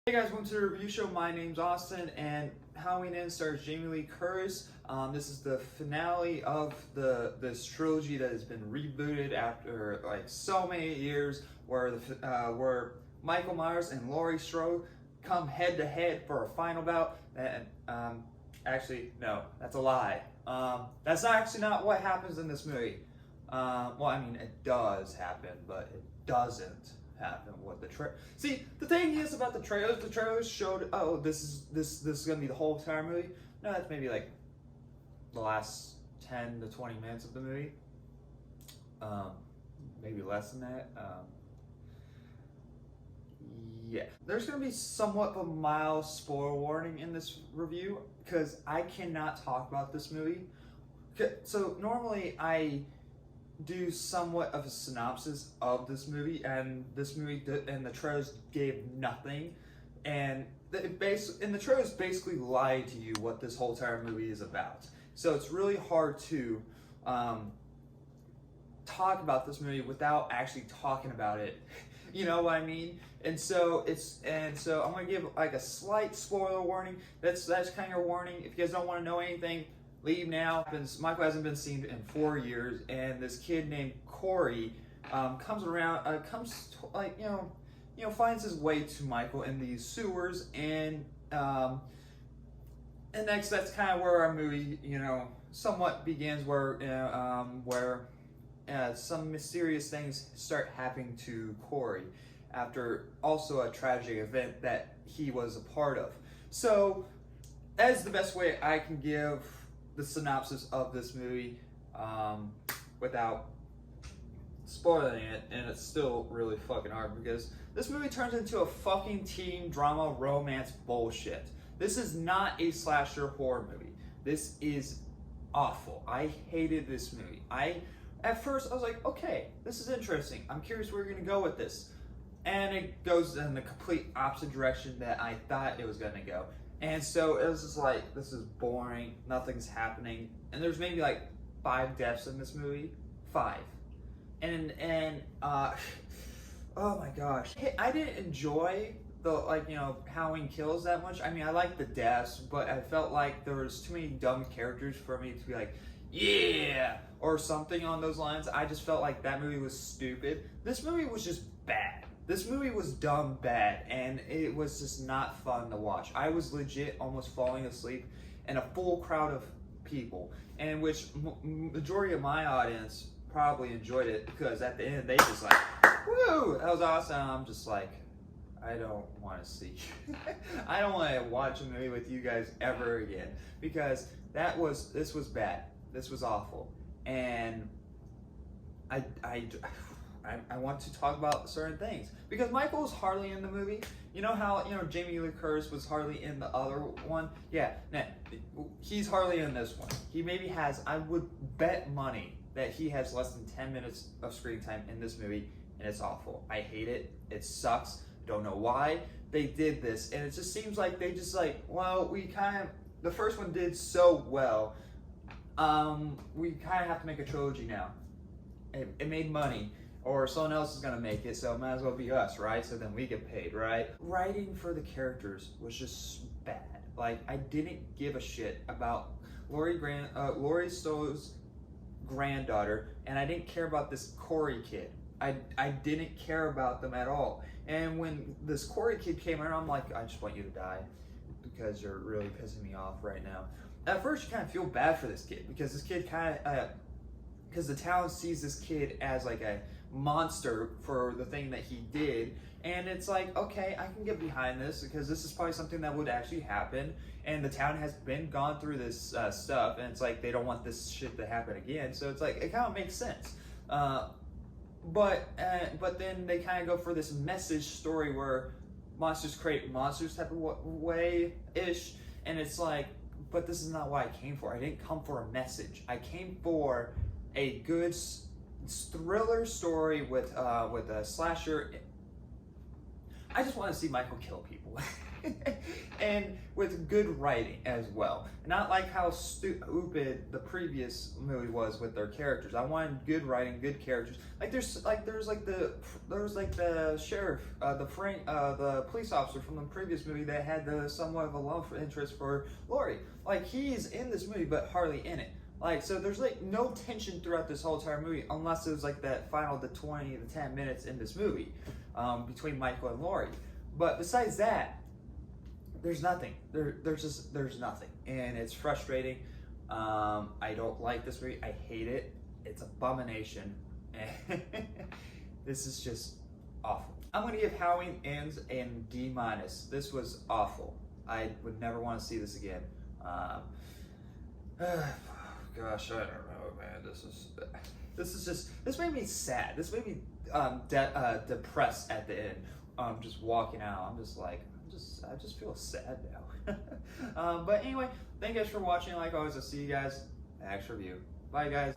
Hey guys, welcome to the review show. My name's Austin, and Halloween Ends stars Jamie Lee Curtis. This is the finale of this trilogy that has been rebooted after like so many years, where Michael Myers and Laurie Strode come head to head for a final bout. And actually, no, that's a lie. That's actually not what happens in this movie. Well, I mean, it does happen, but it doesn't happen with the trailer. See, the thing is about the trailers showed, oh, this is gonna be the whole entire movie. No, that's maybe like the last 10 to 20 minutes of the movie. Maybe less than that. Yeah, there's gonna be somewhat of a mild spoiler warning in this review because I cannot talk about this movie. So normally I do somewhat of a synopsis of this movie, and the trailers gave nothing, and the trailers basically lied to you what this whole entire movie is about. So it's really hard to talk about this movie without actually talking about it. You know what I mean? And so I'm gonna give like a slight spoiler warning. That's kind of your warning. If you guys don't want to know anything, leave now. Michael hasn't been seen in 4 years, and this kid named Corey comes finds his way to Michael in these sewers, and that's kind of where our movie, somewhat begins, where some mysterious things start happening to Corey after also a tragic event that he was a part of. So, as the best way I can give the synopsis of this movie without spoiling it, and it's still really fucking hard because this movie turns into a fucking teen drama romance bullshit. This is not a slasher horror movie. This is awful. I hated this movie. At first I was like, okay, this is interesting. I'm curious where you're gonna go with this. And it goes in the complete opposite direction that I thought it was gonna go. And so it was just like, this is boring, nothing's happening. And there's maybe like 5 deaths in this movie. 5. And oh my gosh. I didn't enjoy the, Halloween Kills that much. I mean, I liked the deaths, but I felt like there was too many dumb characters for me to be like, yeah, or something on those lines. I just felt like that movie was stupid. This movie was just bad. This movie was dumb bad, and it was just not fun to watch. I was legit almost falling asleep in a full crowd of people, and which majority of my audience probably enjoyed it because at the end they just like, woo, that was awesome. I'm just like, I don't want to see I don't want to watch a movie with you guys ever again because this was bad. This was awful, and I want to talk about certain things because Michael was hardly in the movie. You know how Jamie Lee Curtis was hardly in the other one? Yeah, nah, he's hardly in this one. He maybe has, I would bet money that he has less than 10 minutes of screen time in this movie, and it's awful. I hate it. It sucks. Don't know why they did this, and it just seems like they just the first one did so well. We kind of have to make a trilogy now. It made money, or someone else is gonna make it, so it might as well be us, right? So then we get paid, right? Writing for the characters was just bad. Like, I didn't give a shit about Laurie Strode's granddaughter, and I didn't care about this Corey kid. I didn't care about them at all. And when this Corey kid came around, I'm like, I just want you to die because you're really pissing me off right now. At first, you kind of feel bad for this kid because this kid because the town sees this kid as like a monster for the thing that he did, and it's like, okay, I can get behind this because this is probably something that would actually happen, and the town has gone through this stuff, and it's like they don't want this shit to happen again, so it's like it kind of makes sense. But then they kind of go for this message story where monsters create monsters type of way-ish, and it's like, but this is not what I came for. I didn't come for a message. I came for a good thriller story with a slasher I just want to see Michael kill people. And with good writing as well. Not like how stupid the previous movie was with their characters. I wanted good writing, good characters. There's the sheriff, the police officer from the previous movie that had the somewhat of a love interest for Laurie. Like, he's in this movie but hardly in it. Like, so there's like no tension throughout this whole entire movie unless it was like that final, the 10 minutes in this movie between Michael and Laurie. But besides that, there's nothing. There's nothing, and it's frustrating. I don't like this movie. I hate it. It's abomination. This is just awful. I'm gonna give Halloween Ends a D-. This was awful. I would never want to see this again. Gosh, I don't know, man. This made me sad. This made me depressed at the end. Just walking out. I just feel sad now. But anyway, thank you guys for watching. Like always, I'll see you guys next review. Bye, guys.